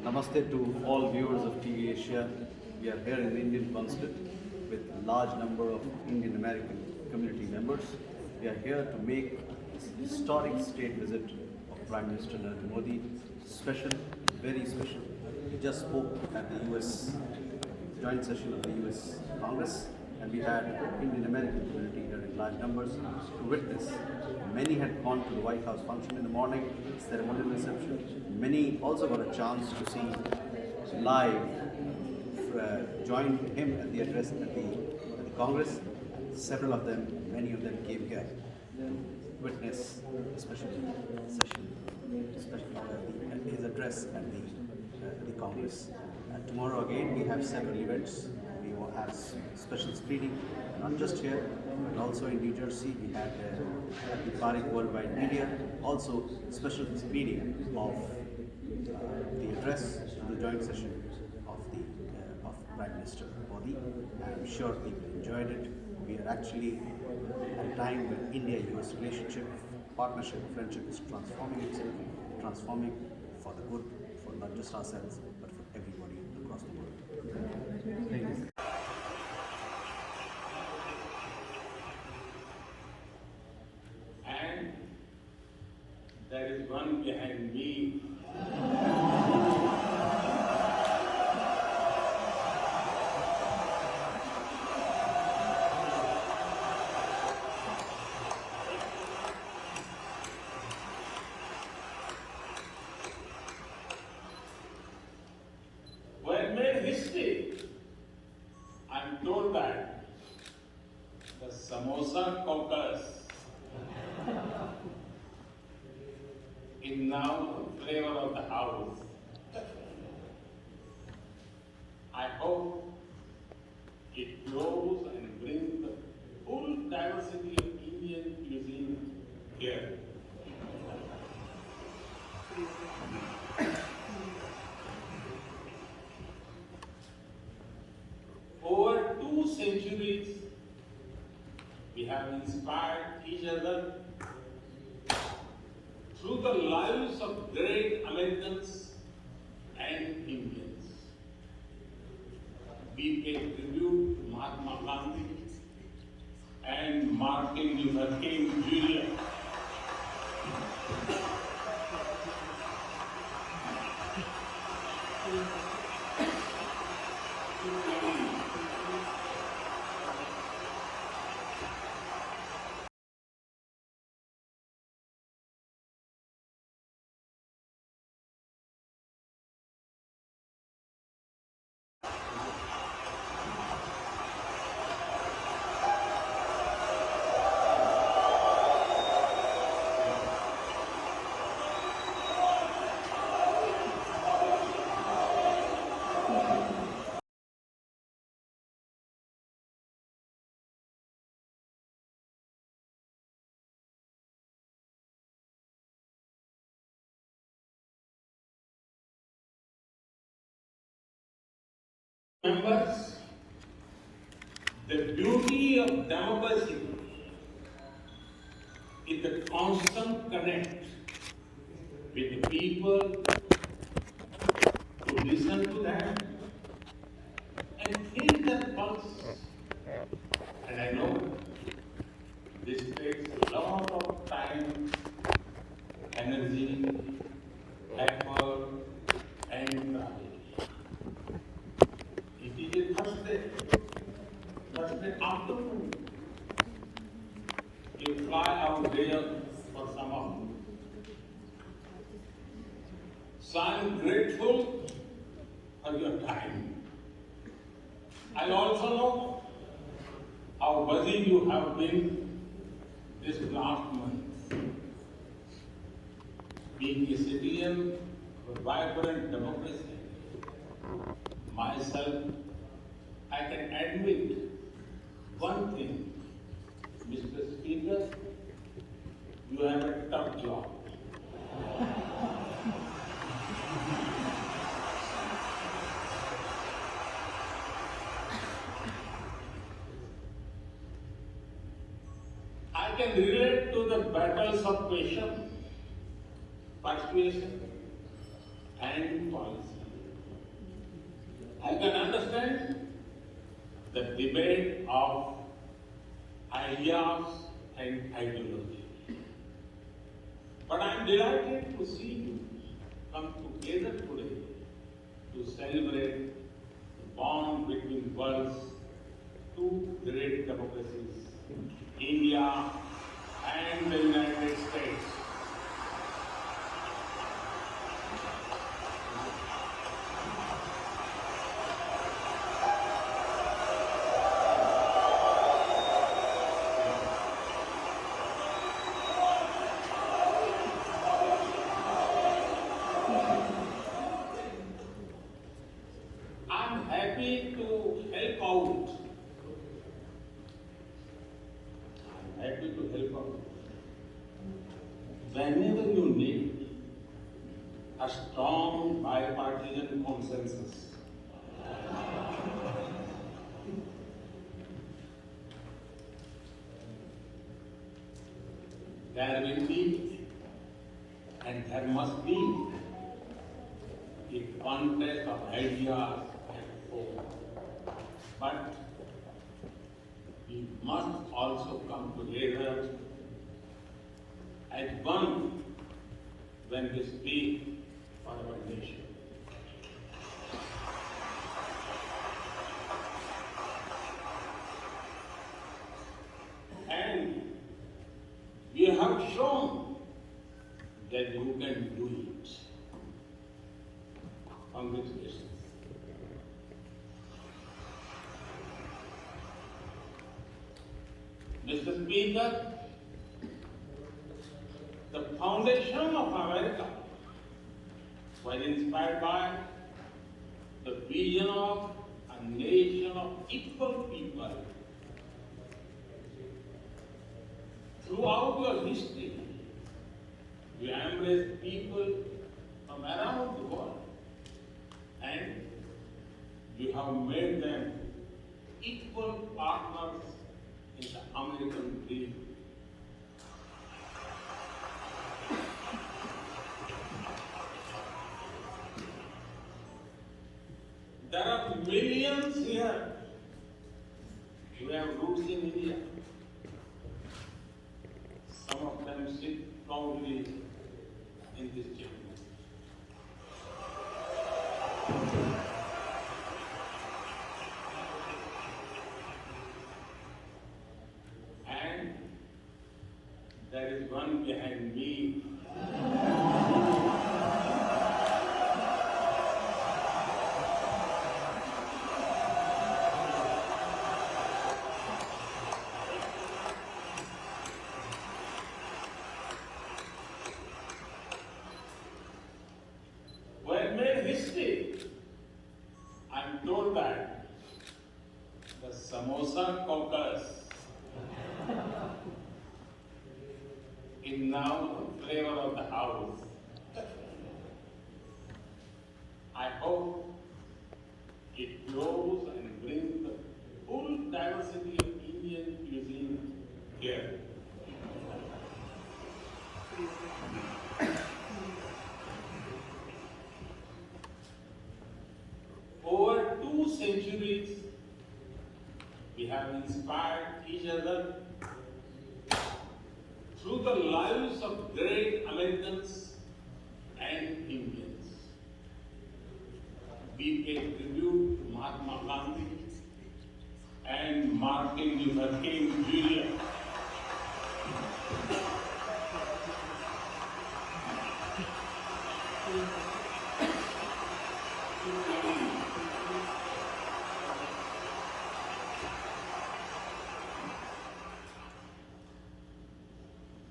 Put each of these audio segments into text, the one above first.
Namaste to all viewers of TV Asia. We are here in the Indian Consulate with a large number of Indian American community members. We are here to make this historic state visit of Prime Minister Narendra Modi special, very special. He just spoke at the US joint session of the US Congress, and we had Indian American community here in large numbers to witness. Many had gone to the White House function in the morning, ceremonial reception. Many also got a chance to see live, joined him at the address at the Congress. Several of them, many of them came here to witness a special session, his address at the Congress. Tomorrow again we have several events. We will have special screening, not just here, but also in New Jersey. We had the Parik Worldwide Media, also special screening of the address to the joint session of Prime Minister Modi. I'm sure people enjoyed it. We are actually at a time when India-US relationship, partnership, friendship is transforming itself, transforming for the good, for not just ourselves, but for everybody across the world. Thank you. And there is one behind me. When made history, I'm told that the Samosa Caucus is now the flavor of the house. I hope it grows and brings the full diversity of Indian cuisine here. Over 2 centuries, we have inspired each other through the lives of great Americans and Indians. We pay tribute to Mahatma Gandhi and Martin Luther King Jr. Members, the beauty of democracy is the constant connect with the people, to listen to them and feel their pulse. And I know this takes a lot of time, energy, effort, and travel. It is Thursday afternoon. You fly out there for some of you. So I'm grateful for your time. I also know how busy you have been this last month. Being a citizen of a vibrant democracy, myself, I can admit one thing, Mr. Speaker, you have a tough job. I can relate to the battles of patience, persuasion, and policy. I can understand the debate of ideas and ideology. But I am delighted to see you come together today to celebrate the bond between world's two great democracies, India and the United States. I'm happy to help out. I'm happy to help out. Whenever you need a strong bipartisan consensus, there will be and there must be a contest of ideas and hope. But we must also come together as one when we speak for our nation. And we have shown that you can do it. Congratulations. Mr. Speaker, the foundation of America was inspired by the vision of a nation of equal people. Throughout your history, you embraced people from around the world, and you have made them equal partners in the American dream. There are millions here who have roots in India. Some of them sit proudly in this chamber. And there is one behind me. When made history, I'm told that the Samosa Caucus is now the flavor of the house. I hope it grows and brings the full diversity of Indian cuisine here. Over 2 centuries, we have inspired each other through the lives of great Americans and Indians. We pay tribute to Mahatma Gandhi and Martin Luther King Jr.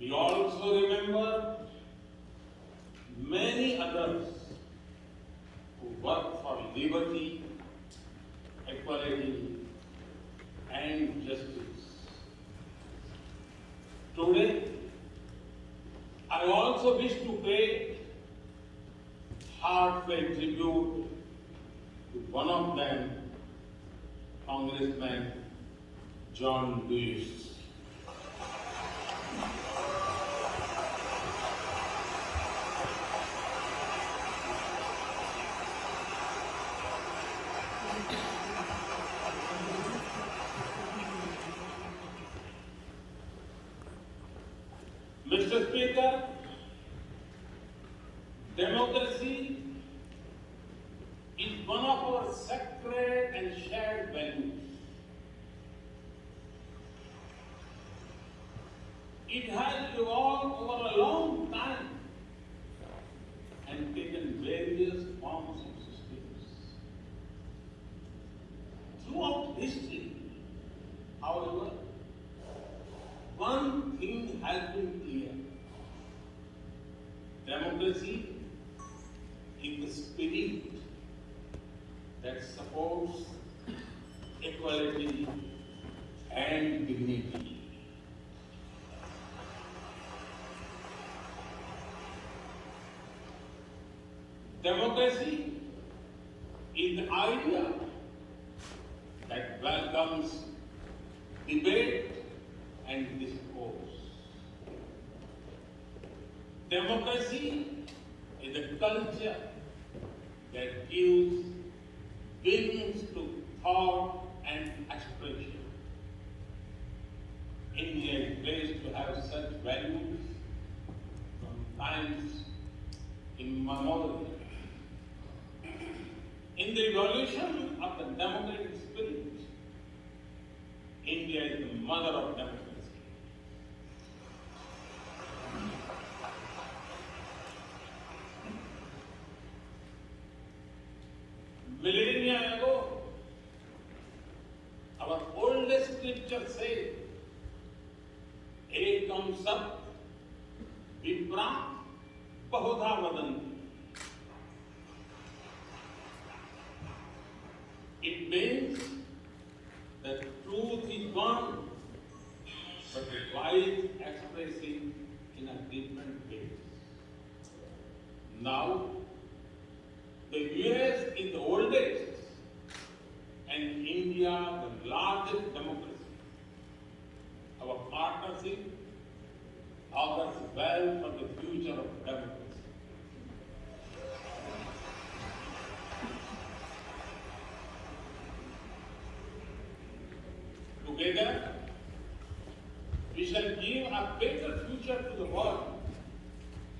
We also remember many others who work for liberty, equality, and justice. Today, I also wish to pay heartfelt tribute to one of them, Congressman John Lewis. Mr. Speaker, democracy is one of our sacred and shared values. It has evolved over a long time and taken various forms of systems. Throughout history, however, one thing has been clear. Democracy is the spirit that supports equality and dignity. Democracy is the idea that welcomes debate and discourse. Democracy is a culture that gives wings to thought and expression. India is blessed to have such values from times immemorial. In the evolution of the democratic spirit, India is the mother of democracy. Millennia ago, our oldest scripture says, Ekam Sat Vipra Bahudha Vadanti. It means that truth is one, but the wise expressing in a different way. Now, the US is the oldest and India the largest democracy. Our partnership augurs well for the future of democracy. Together, we shall give a better future to the world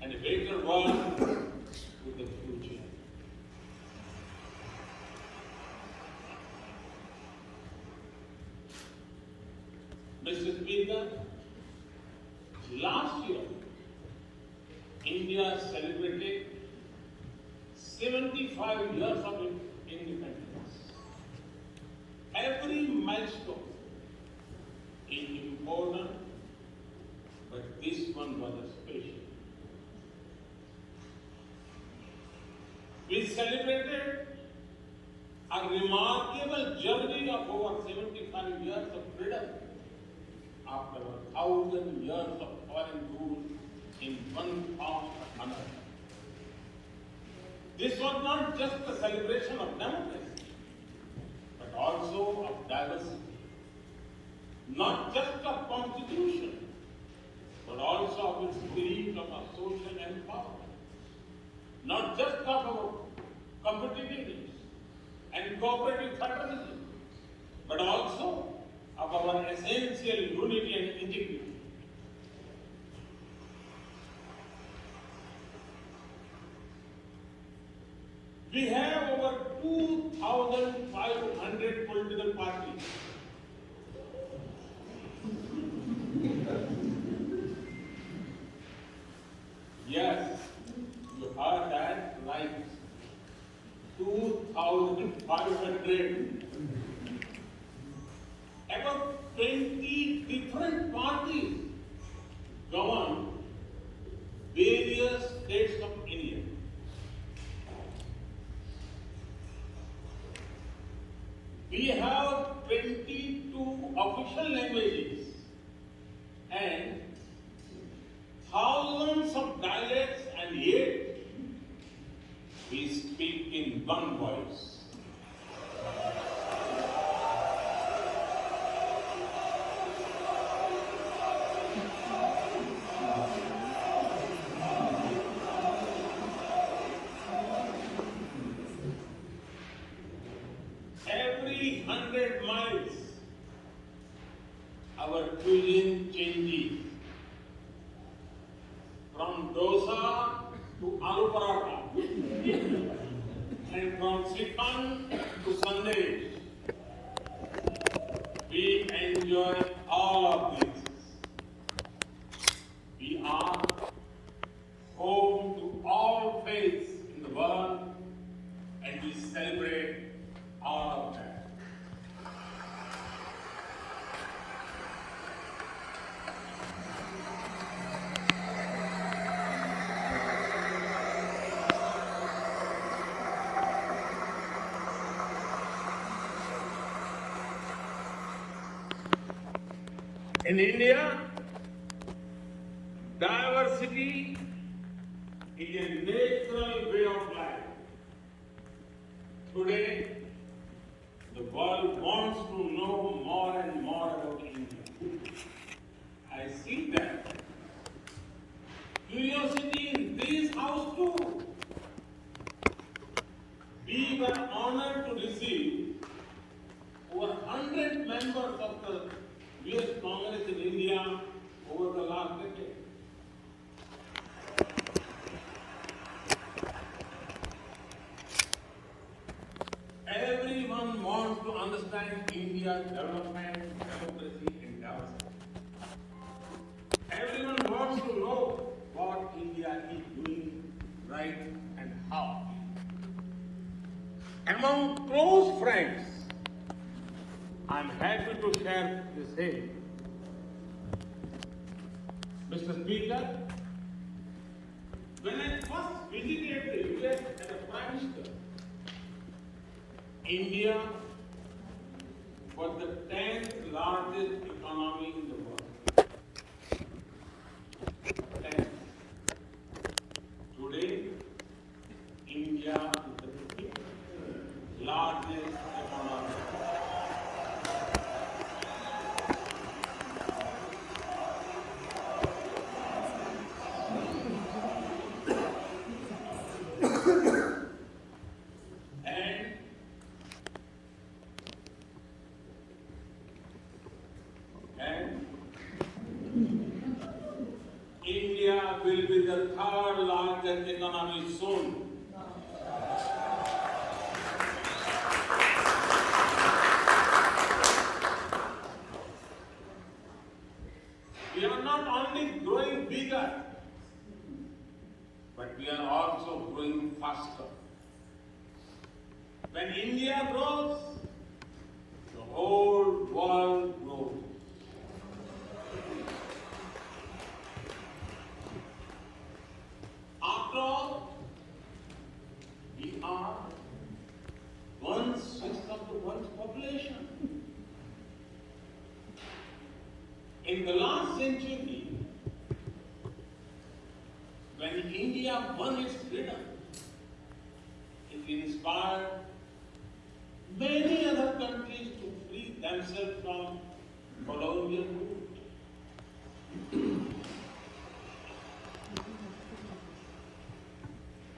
and a better world to the future. Mr. Speaker, last year, India celebrated 75 years of independence. Every milestone is important, but this one was special. We celebrated a remarkable journey of over 75 years of freedom after 1,000 years of foreign rule in one form or another. This was not just a celebration of democracy, but also of diversity. Not just of constitution, but also of the spirit of our social empowerment. Not just of our competitiveness and cooperative federalism, but also of our essential unity and integrity. We have over 2,500 political parties. Yes, you heard that right. 2,500. About 20 different parties govern various states of India. We have 22 official languages and thousands of dialects, and yet we speak in one voice. Every 100 miles, our cuisine changes. dosa to aloo paratha, and from chicken to sundaes. We enjoy all of these. We are home to all faiths in the world, and we celebrate all of them. In India, diversity is a natural way of life. Today, the world wants to know more and more about India. I see that. Curiosity in this house too. We were honored to receive over 100 members of the U.S. Congress in India over the last decade. Everyone wants to understand India's development, democracy, and diversity. Everyone wants to know what India is doing right and how. Among close friends, I'm happy to share the same. Mr. Speaker, when I first visited the US as a Prime Minister, India was the 10th largest economy in the world. 10th. Today, India is the 5th largest economy. India will be the 3rd largest economy soon. We are not only growing bigger, but we are also growing faster. When India grows, the whole world grows. After all, we are 1/6 of the world's population. In the last century, when India won its freedom, it inspired many other countries to free themselves from colonial rule.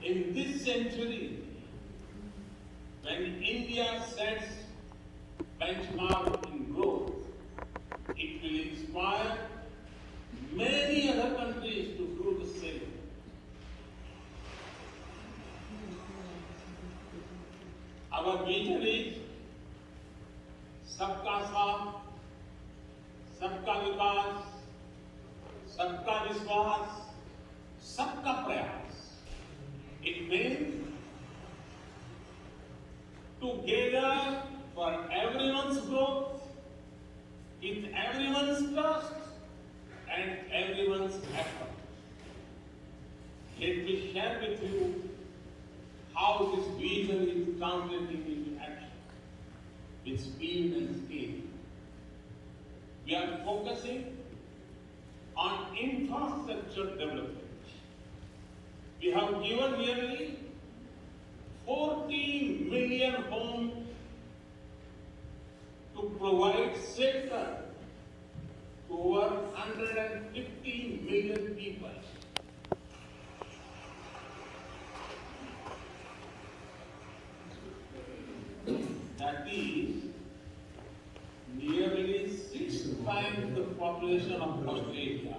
In this century, when India sets benchmark in growth, it will inspire many other countries to do the same. Our vision is सबका साथ, सबका विकास, सबका विश्वास, सबका प्रयास. It means together for everyone's growth, with everyone's trust and everyone's effort. Let me share with you how this vision is translating into action with speed and scale. We are focusing on infrastructure development. We have given nearly 40 million homes to provide shelter to over 150 million people. That is nearly 6 times the population of Australia.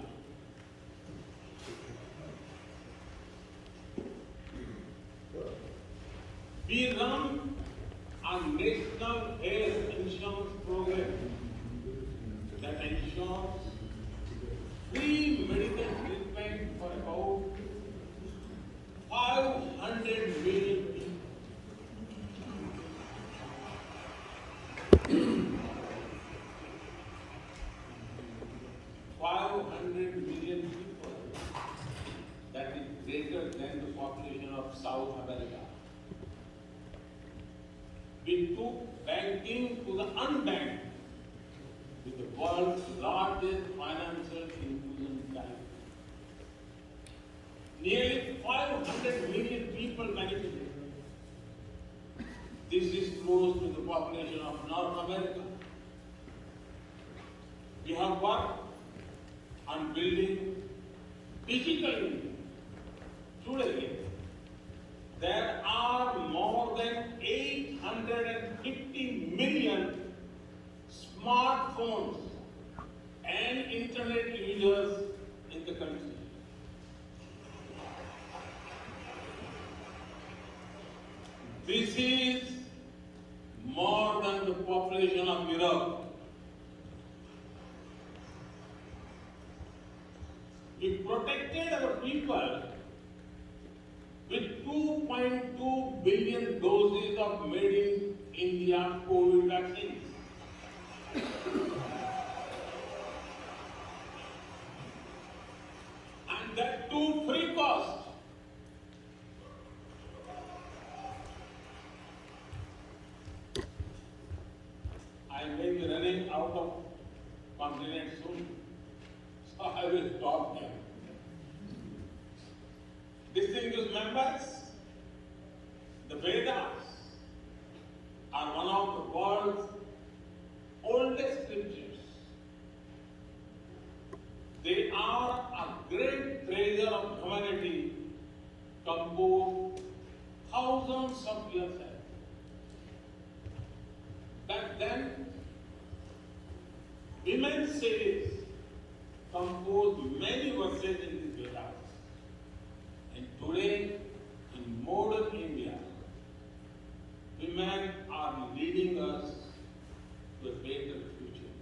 of South America. We took banking to the unbanked with the world's largest financial inclusion drive. Nearly 500 million people benefited. This is close to the population of North America. We have worked on building digital India. Today, there are more than 850 million smartphones and internet users in the country. This is more than the population of Europe. We protected our people with 2.2 billion doses of made in India COVID vaccines. And that too free cost. I may be running out of continent soon, so I will stop there. Distinguished members, the Vedas are one of the world's oldest scriptures. They are a great treasure of humanity, composed thousands of years ago. Back then, women sages composed many verses in the Vedas. And today, in modern India, women are leading us to a better future.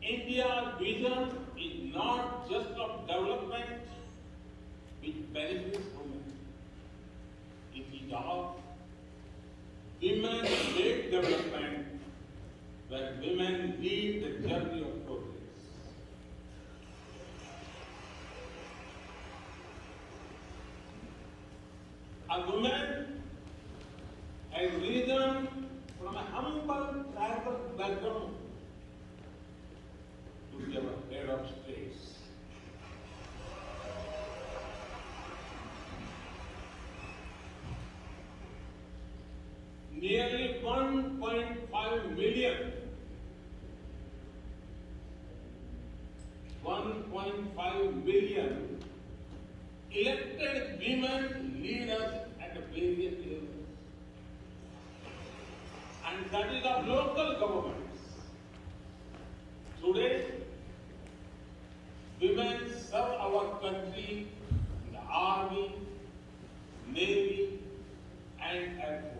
India's vision is not just of development which benefits women. It is of women-led development where women lead the journey of progress. A woman has risen from a humble tribal background to be our head of states. Nearly 1.5 million 1.5 million elected women lead us at various levels. And that is of local governments. Today, women serve our country in the Army, Navy, and Air Force.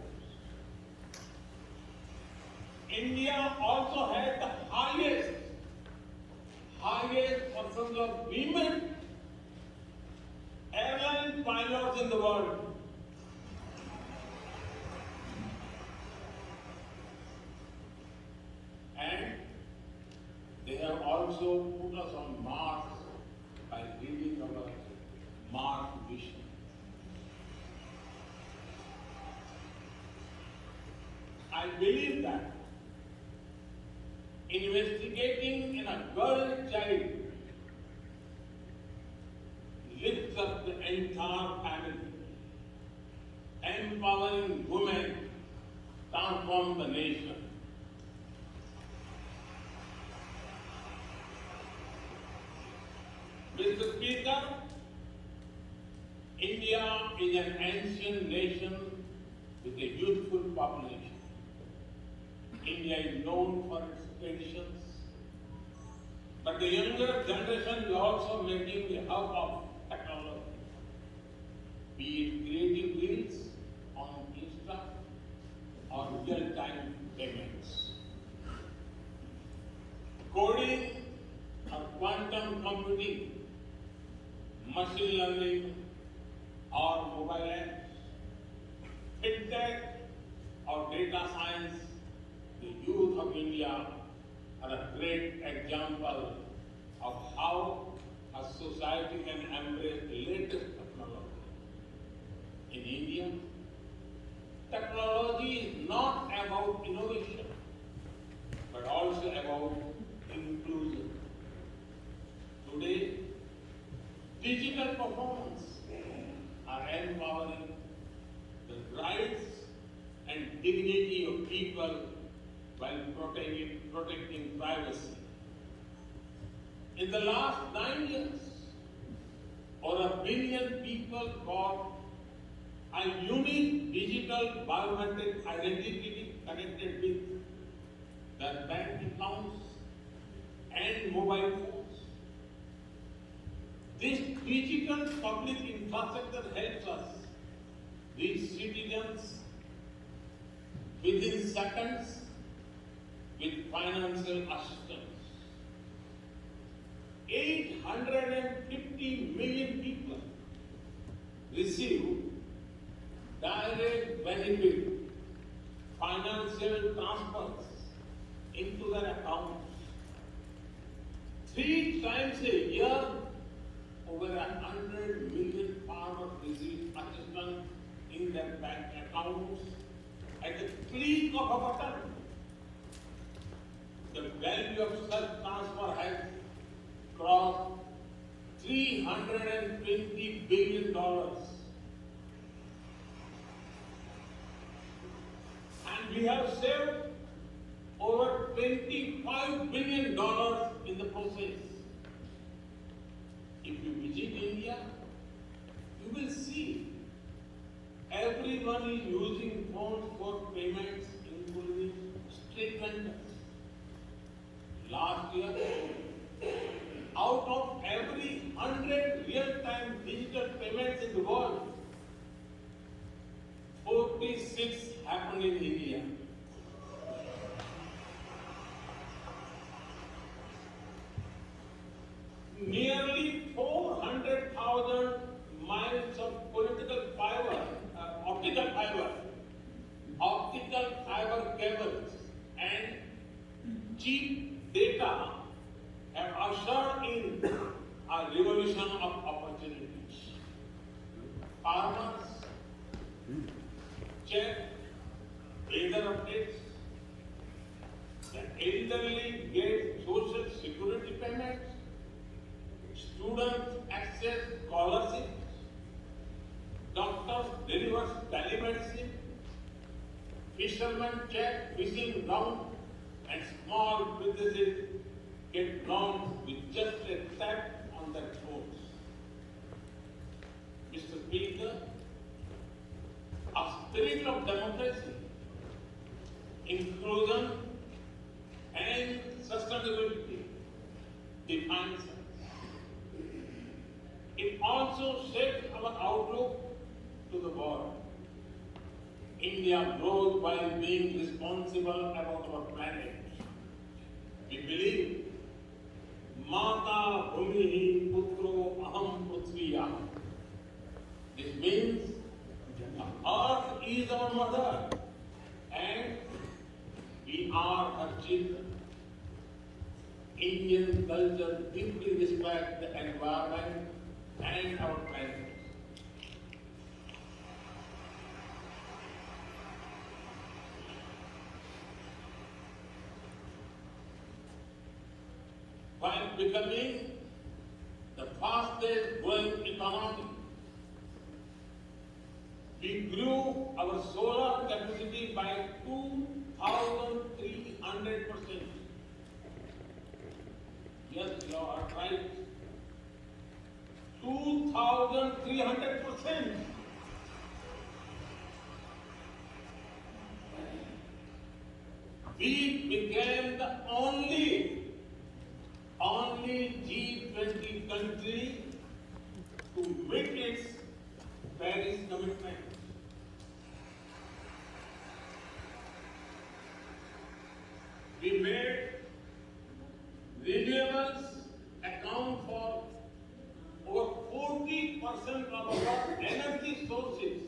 India also has the highest percentage of women airline pilots in the world. And they have also put us on Mars by leading our Mars mission. I believe that investigating in a girl child lifts up the entire family. Empowering women transform the nation. Mr. Speaker, India is an ancient nation with a youthful population. India is known for its traditions, but the younger generation is also making the hub of technology, be it creative deals on Insta or real-time payments. Coding or quantum computing, machine learning or mobile apps, fintech or data science, the youth of India are a great example of how a society can embrace the latest technology. In India, technology is not about innovation, but also about inclusion. Today, digital performance are empowering the rights and dignity of people while protecting privacy. In the last 9 years, over 1 billion people got a unique digital biometric identity connected with their bank accounts and mobile phones. This digital public infrastructure helps us reach citizens within seconds with financial assistance. 850 million people receive direct benefit financial transfers into their accounts. 3 times a year, over 100 million farmers receive assistance in their bank accounts at the click of a button. The value of such transfer has crossed $320 billion. And we have saved over $25 billion in the process. If you visit India, you will see everyone is using phones for payments, including street vendors. Last year, out of every 100 real-time digital payments in the world, 46 happened in India. Nearly 400,000 miles of optical fiber cables, and cheap data have ushered in a revolution of opportunities. Farmers check weather updates, the elderly get social security payments, students access scholarships, doctors deliver telemedicine, fishermen check fishing ground, and small businesses get loans with just a tap on their phones. Mr. Speaker, a spirit of democracy, inclusion, and sustainability defines us. It also shapes our outlook to the world. India grows by being responsible about our planet. We believe, Mata Bhumihi Putro Aham Prithviya. This means the earth is our mother and we are her children. Indian culture deeply respects the environment and our planet. While becoming the fastest growing economy, we grew our solar capacity by 2,300%. Yes, you are right. 2,300%. We became the only G20 country to meet its Paris commitment. We made renewables account for over 40% of our energy sources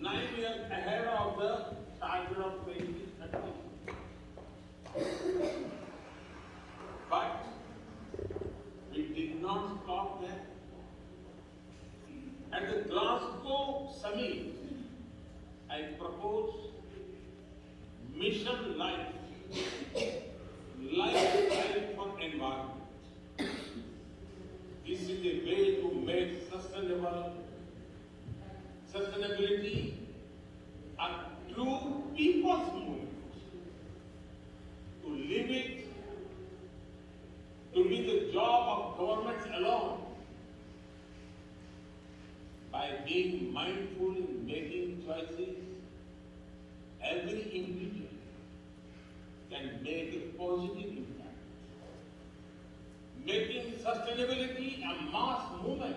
9 years ahead of the target of 2030. true people's movement, to live it, to be the job of governments alone, by being mindful in making choices, every individual can make a positive impact. Making sustainability a mass movement,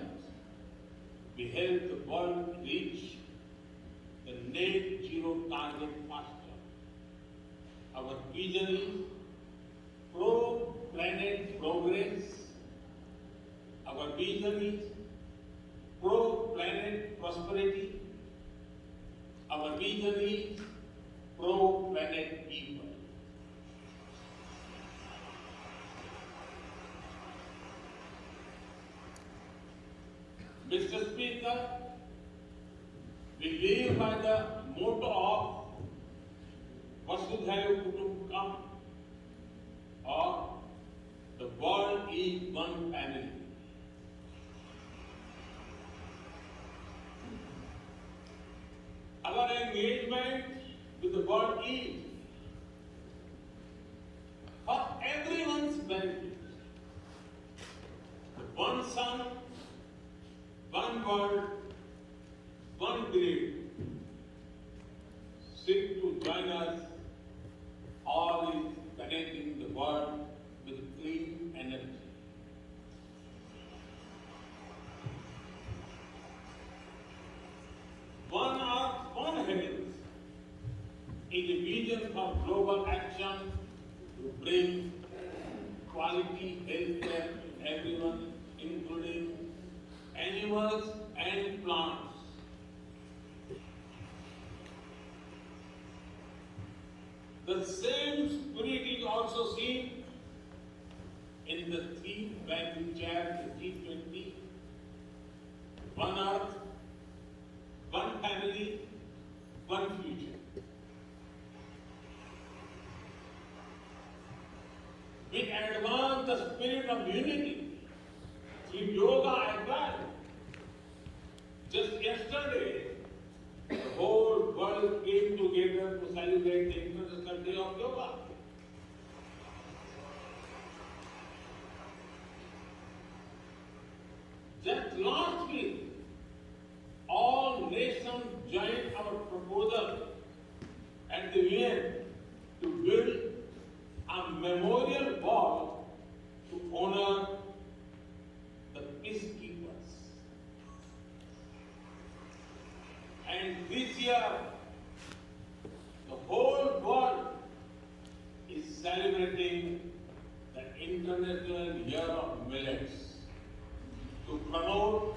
we help the world reach the net zero target faster. Our vision is pro-planet progress. Our vision is pro-planet prosperity. Our vision is pro-planet people. Mr. Speaker, we live by the motto of Vasudhaiva Kutumbakam, or the world is one family. Our engagement with the world is for everyone's benefit. The one sun, one world, one grid. Seek to join us, all is connecting the world with clean energy. One Earth, one heaven is a vision for global action to bring quality healthcare to everyone, including animals and plants. The same spirit is also seen in the theme banking chair, the G20, one Earth, one family, one future. We advance the spirit of unity through yoga as well. Just yesterday, the whole world came together to celebrate the International Day of Yoga. Just last week, all nations joined our proposal at the UN to build a memorial wall to honor the peacekeepers. And this year, the whole world is celebrating the International Year of Millets to promote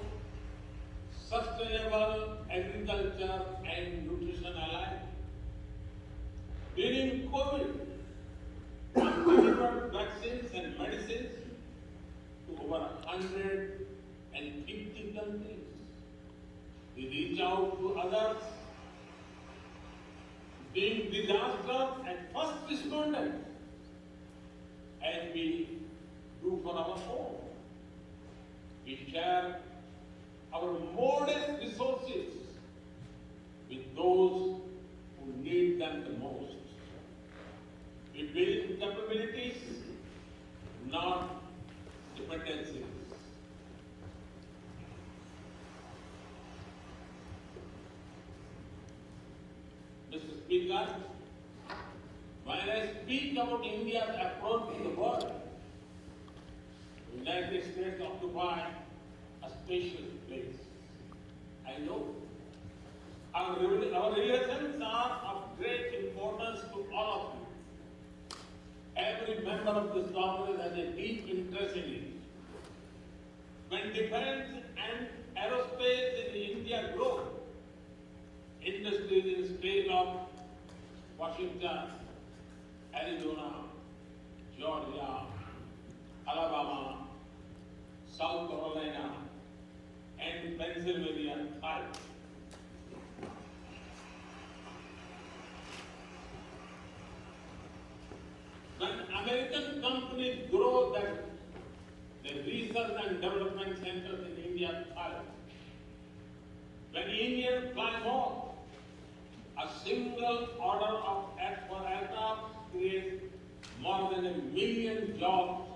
sustainable agriculture and nutrition alike. During COVID, we delivered vaccines and medicines to over 150 countries. We reach out to others, being disaster and first responders, as we do for our own. We share our modest resources with those who need them the most. We build capabilities, not dependencies. Mr. Speaker, when I speak about India's approach to the world, the United States occupy a special place. I know our relations are of great importance to all of you. Every member of this Congress has a deep interest in it. When defense and aerospace in India grow, industries in the state of Washington, Arizona, Georgia, Alabama, South Carolina, and Pennsylvania thrive. When American companies grow, that the research and development centers in India thrive. When Indians fly more, a single order of for aircraft creates more than 1 million jobs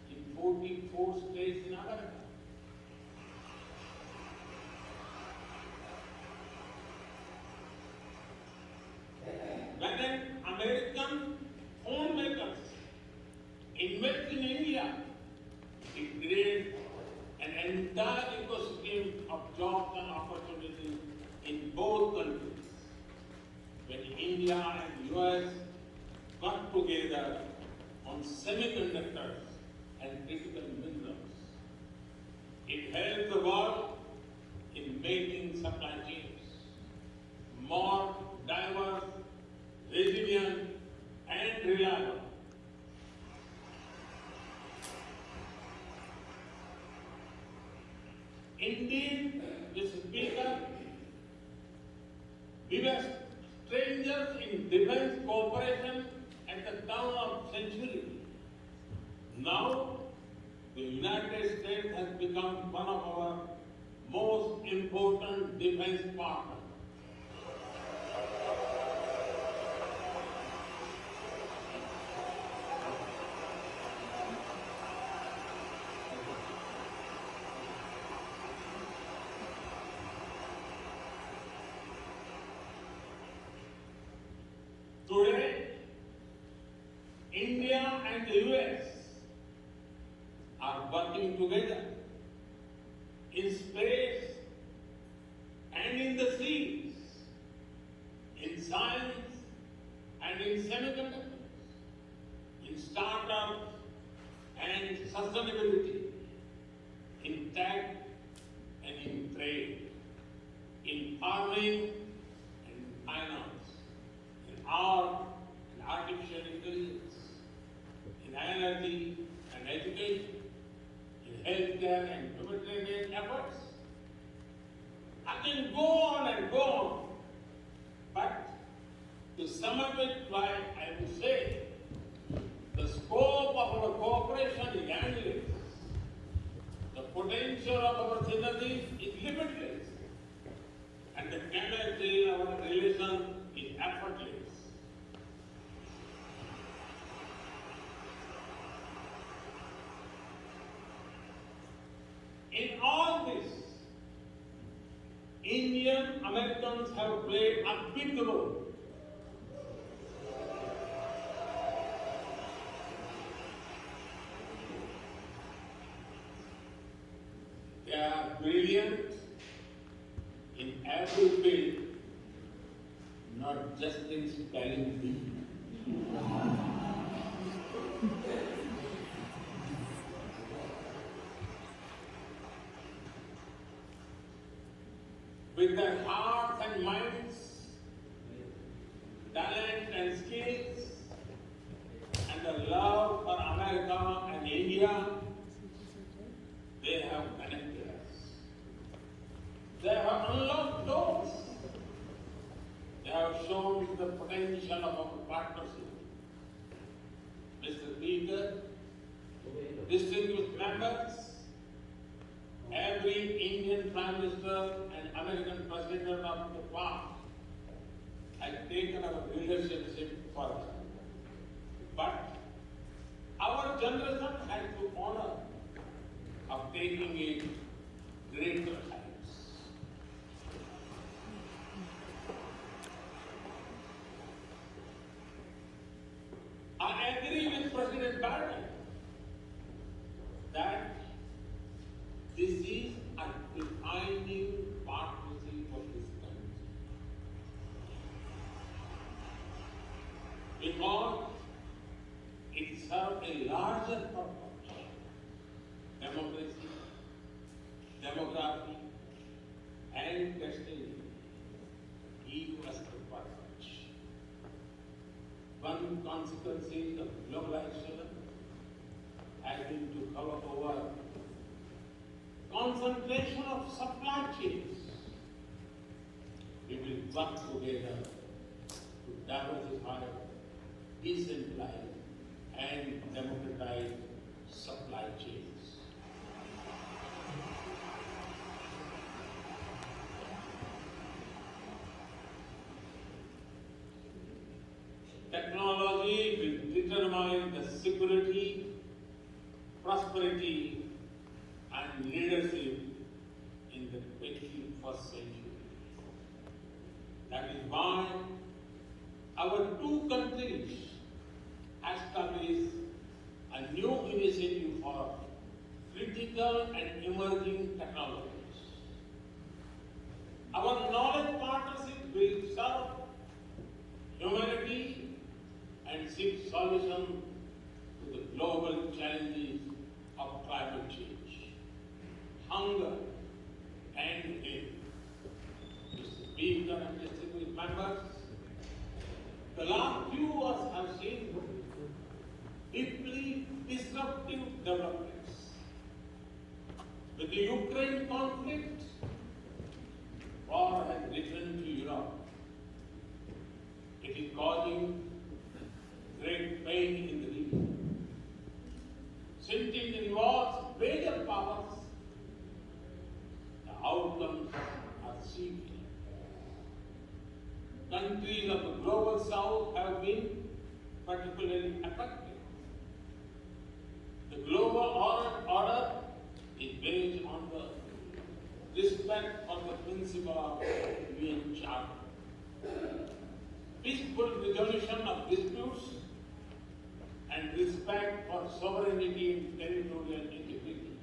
in 44 states in America. When an American homemakers invest in India, it creates an entire ecosystem of jobs and opportunities in both countries. When India and US got together on semiconductors and critical minerals, it helped the world in making supply chains more diverse, resilient, and reliable. Indeed, Mr. Speaker, we were strangers in defense cooperation at the turn of century. Now, the United States has become one of our most important defense partners. Today, India and the US are working together in space and in the seas, in science and in semiconductors, in startups and sustainability, in tech and in trade, in farming and finance, in art and artificial intelligence, in energy and education, in healthcare and humanitarian efforts. I can go on and go on, but to sum up it, I would say the scope of our cooperation is endless. The potential of our synergy is limitless, and the chemistry of our relation is effortless. In all this, Indian Americans have played a big role. They are brilliant in every field, not just in spelling bee. With their hearts and minds, talent and skills, and the love for America and India, they have connected us. They have unlocked doors. They have shown the potential of our partnership. Mr. Speaker, distinguished members, every Indian Prime Minister and American President of the past has taken our relationship further. But our generation has the honor of taking it greater heights. I agree with President Biden that this is a defining partnership of this country. Because it serves a larger purpose: democracy, demography, and destiny. Each must be purpose. One consequence of globalization has been to cover over concentration of supply chains. We will work together to diversify, decentralize, and democratize supply chains. Technology will determine the security, prosperity, and leadership in the 21st century. That is why our two countries established a new initiative for critical and emerging technologies. Our knowledge partnership will serve humanity and seek solutions to the global challenges of climate change, hunger, and health. Mr. Speaker and distinguished members, the last few years have seen deeply disruptive developments. With the Ukraine conflict, war has returned to Europe. It is causing great pain in the region. Since it involves major powers, the outcomes are severe. Countries of the global south have been particularly affected. The global order is based on the respect for the principle of UN Charter, peaceful resolution of disputes, and respect for sovereignty and territorial integrity.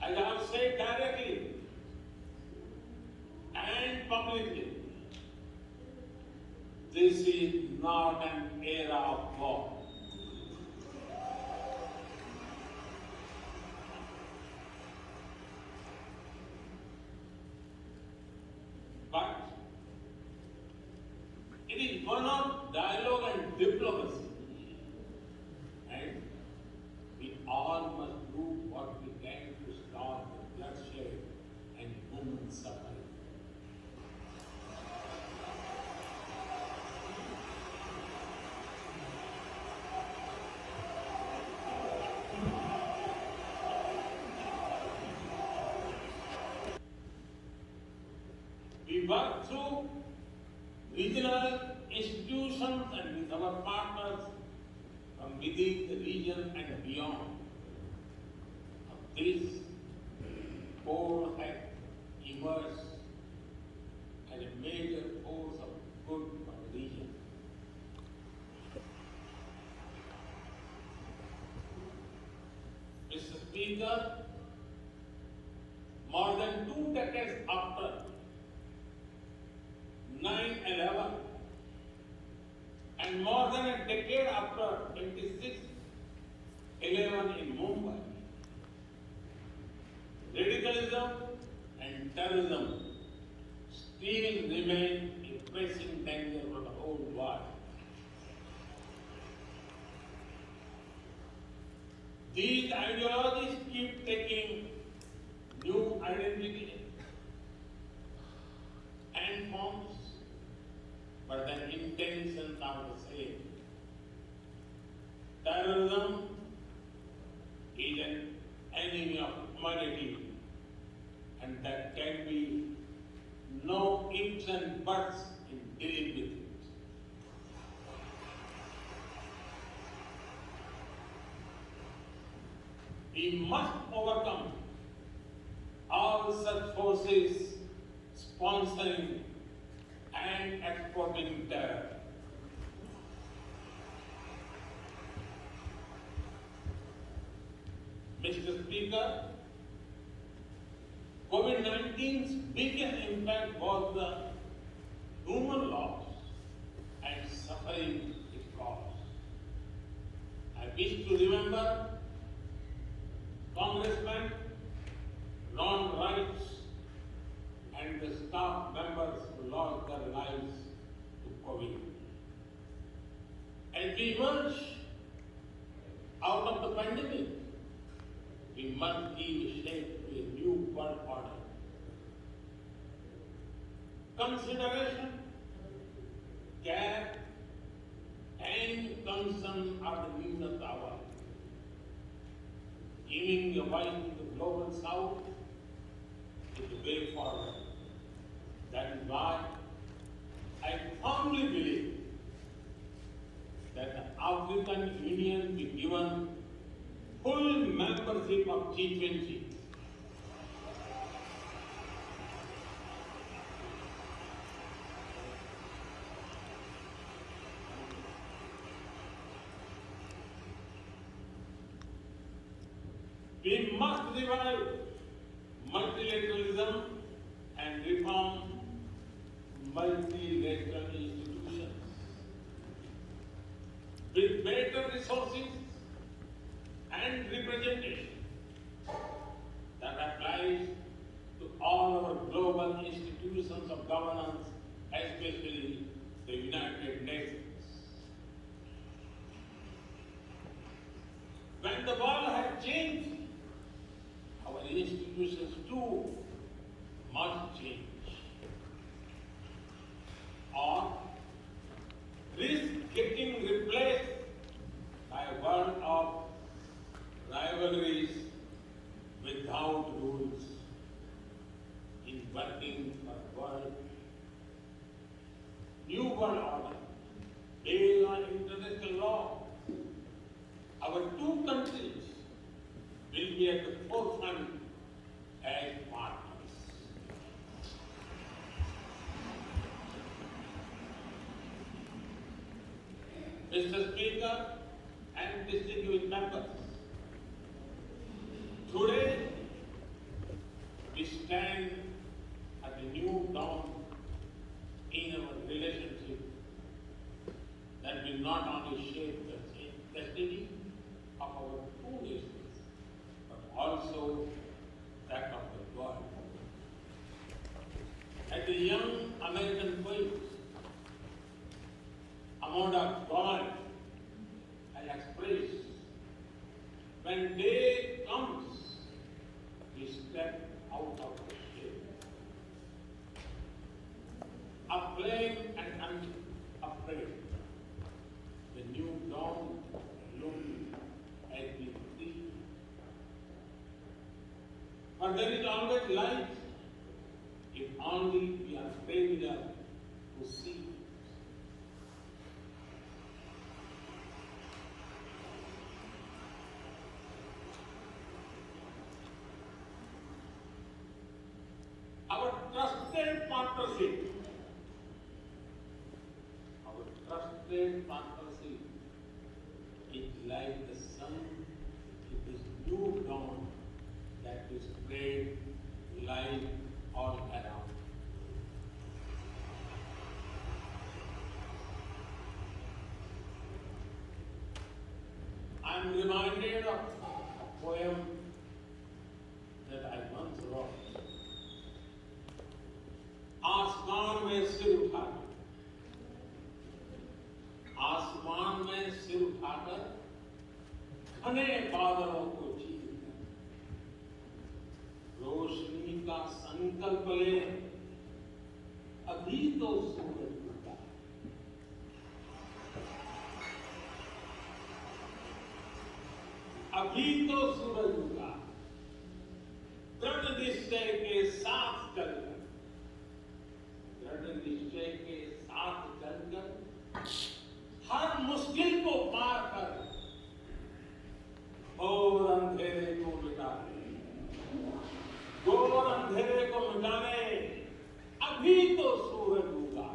As I have said directly and publicly, this is not an era of war. But it is one of dialogue and diplomacy. And we all must do what we can to stop the bloodshed and human suffering. We work through regional institutions and with our partners from within the region and beyond. This force has emerged as a major force of good for the region. Mr. Speaker, more than 2 decades after 9/11 and more than a decade after 26/11 in Mumbai, radicalism and terrorism still remain a pressing danger for the whole world. These ideologies keep taking new identity and forms, but their intentions are the same. Terrorism is an enemy of humanity, and there can be no ifs and buts in dealing with it. We must overcome all such forces sponsoring and exporting terror. Mr. Speaker, COVID-19's biggest impact was the human loss and suffering it caused. I wish to remember Congressman Ron Wright and the staff members who lost their lives to COVID. As we emerge out of the pandemic, we must give shape to a new world order. Consideration citizens are the need of the hour. Giving a voice to the global south is the way forward. That is why I firmly believe that the African Union be given full membership of G20. We must revive multilateralism and reform multilateral institutions. With better resources and representation that applies to all our global institutions of governance, especially the United Nations. When the world has changed, our institutions too must change, or risk getting replaced by a world of rivalries without rules in working for a world, new world order based on international law. Our two countries will be at the forefront as partners. Mr. Speaker and distinguished members, today we stand at a new dawn in our relationship that will not only shape the destiny of our two nations, but also that of the world. As a young American poet, Amanda God has expressed, when day comes, we step out of the shade. Aflame and unafraid, the new dawn looms as we see. But there is always light if only we are brave enough to see it. Our trusted partnership is like the sun in this new dawn that will spread light all around. I am reminded of a poem that I once wrote. आसमान में सिर उठाकर, आसमान में सिर उठाकर घने बादलों को चीर कर रोशनी का संकल्प ले, अभी तो सूरज उगा, अभी तो सूरज उगा, दृढ़ निश्चय के साथ चलकर, दृढ़ निश्चय के साथ चलकर हर मुश्किल को पार कर घोर अंधेरे को मिटाने, घोर अंधेरे को मिटाने अभी तो सूरज उगा।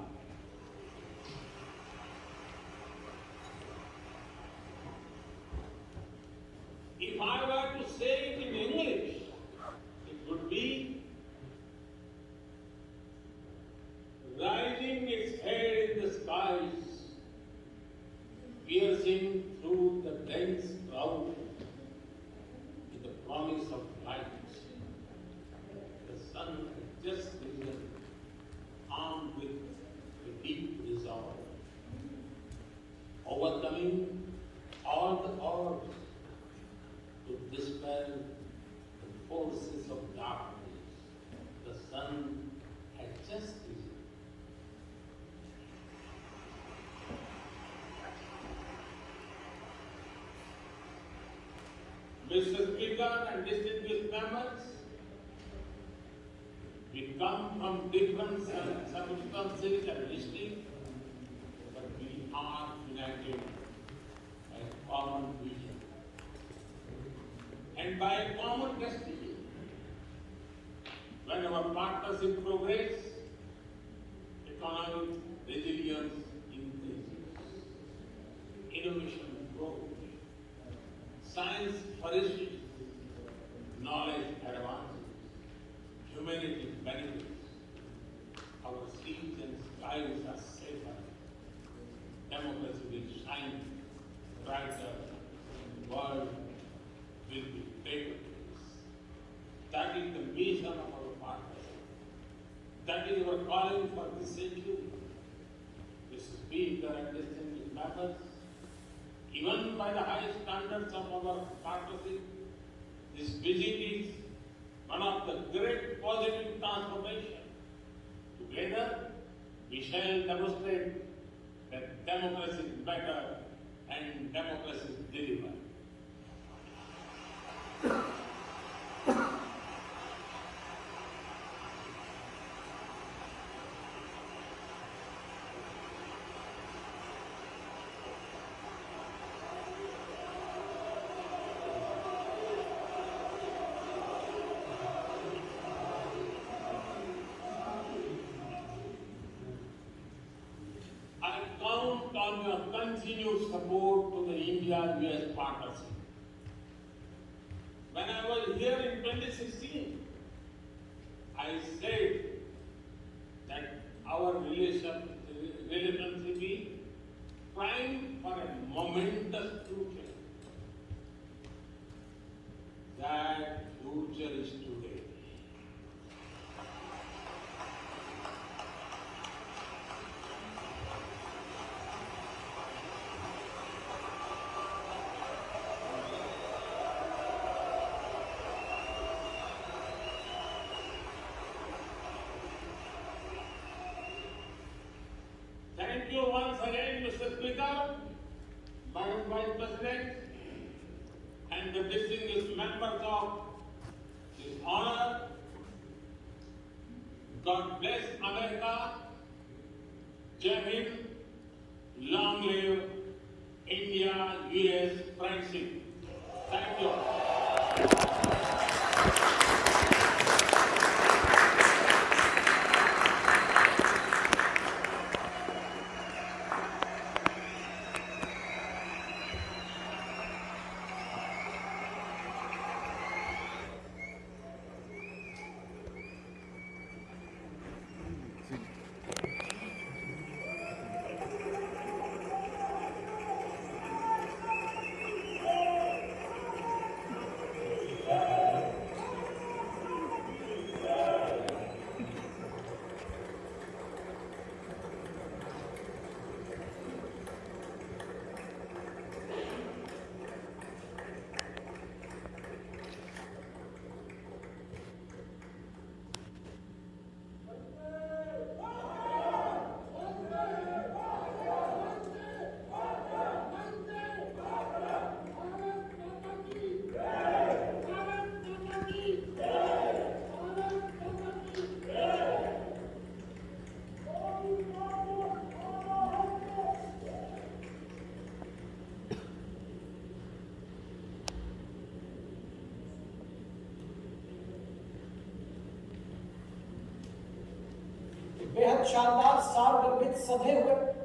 If I were to say it in English, it would be rising its head in the skies, piercing through the dense cloud with the promise of light. The sun has just risen, armed with a deep resolve, overcoming all the odds to dispel the forces of darkness. The sun has just risen. Mr. Speaker and distinguished members, we come from different circumstances and history, but we are united by a common vision and by a common destiny. When our partnership progress, economic resilience increases, innovation grows, science flourishes, knowledge advances, humanity benefits, our seas and skies are safer, democracy will shine brighter, world will be better. That is the vision of our partnership. That is our calling for this century. Mr. Speaker and distinguished members, even by the high standards of our partnership, this visit is one of the great positive transformation. Together, we shall demonstrate that democracy is better and democracy is delivered. I count on your continued support to the India-US partnership. When I was here in 2016, I said that our relationship is primed for a momentous future. That future is today. Thank you once again, Mr. Speaker, Madam Vice President, and the distinguished members of this honor. God bless America. Jai Hind. Long live India-US friendship. Thank you. बेहद शानदार सारगर्भित सधे हुए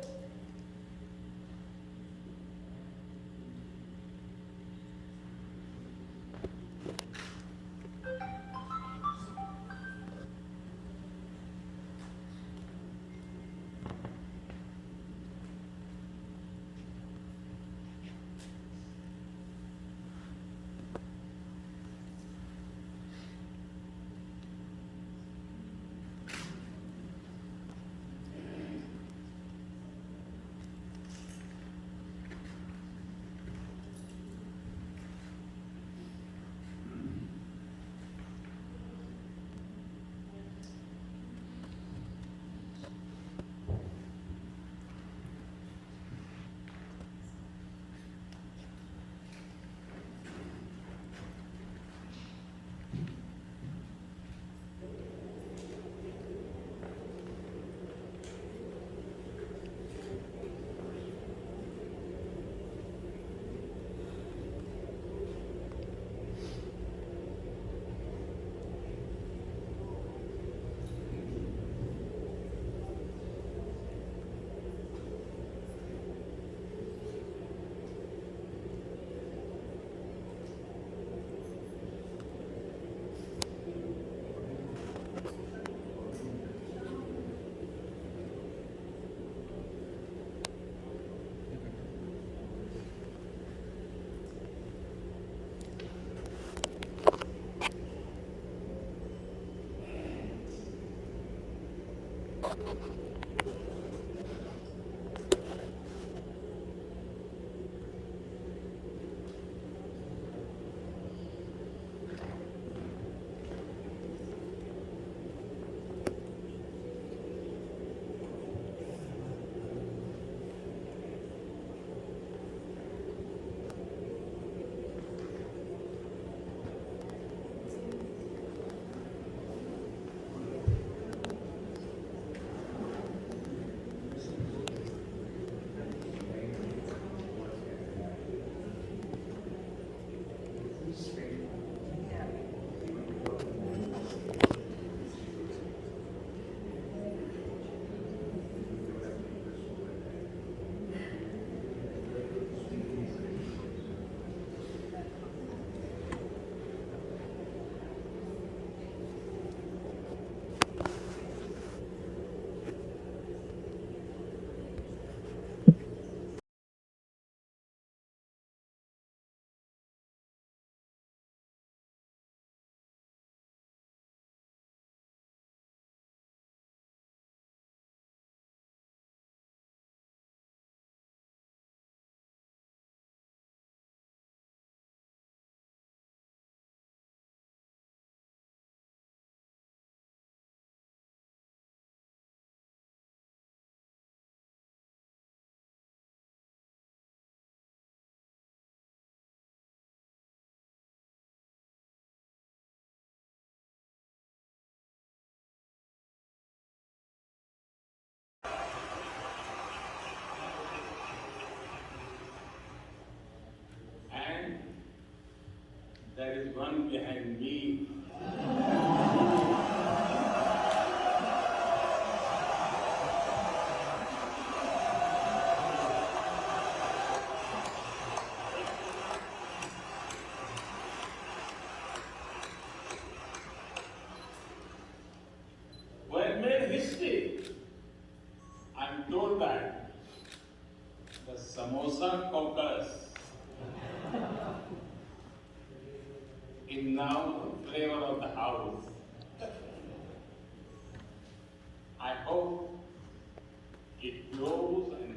is one behind me. When made history, I'm told that the Samosa Caucus is now the flavor of the house. I hope it grows and